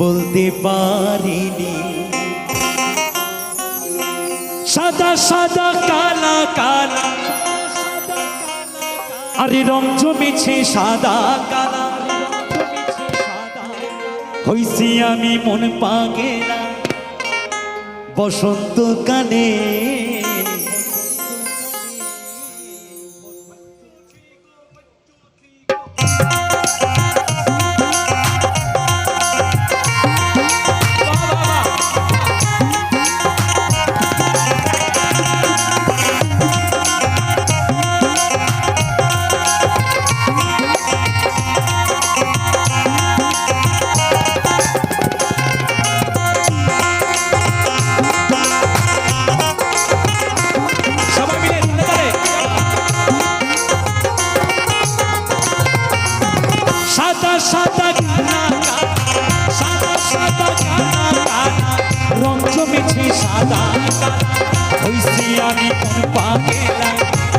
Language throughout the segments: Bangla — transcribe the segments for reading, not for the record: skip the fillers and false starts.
বলতে পারিনি। সাদা সাদা কালা কালা, আরে রং জমেছে সাদা কালা, হইছি আমি মন পাগেলা বসন্তকালে। সাদা কালা সাদা সাদা কালা রং জমেছে সাদা কালা, হইছি আমি কোন পাগেলা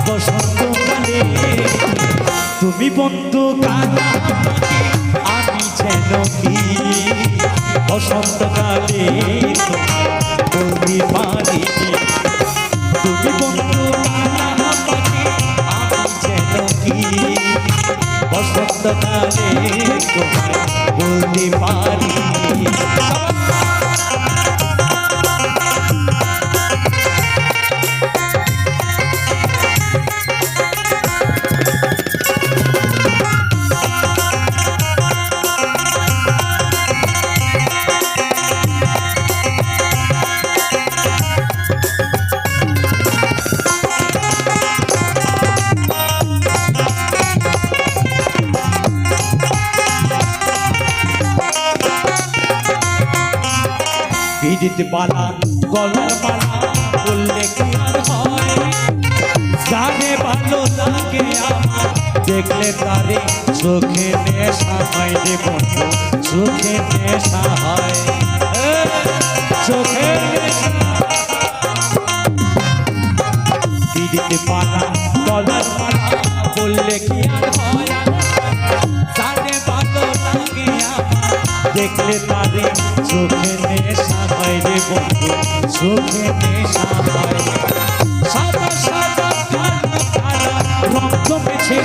বসন্তকালে। তুমি বন্ধু কালা আমি যেন কি বসন্তকালে বলতে পারি। তুমি বন্ধু কালা আমি যেন কি বসন্তকালে বলতে পারি। বিদিত বালা গলার মালা বললে কি আর হয়, জানে ভালো লাগে আমার দেখলে তারে চোখে নেশা হয় রে বন্ধু, চোখে নেশা হয়, চোখে নেশা। বিদিত বালা গলার মালা বললে কি আর হয়, জানে ভালো লাগে আমার দেখলে তারে চোখে নেশা হয় রে বন্ধু, চোখে নেশা হয়। সাদা সাদা কালা কালা রং জমেছে।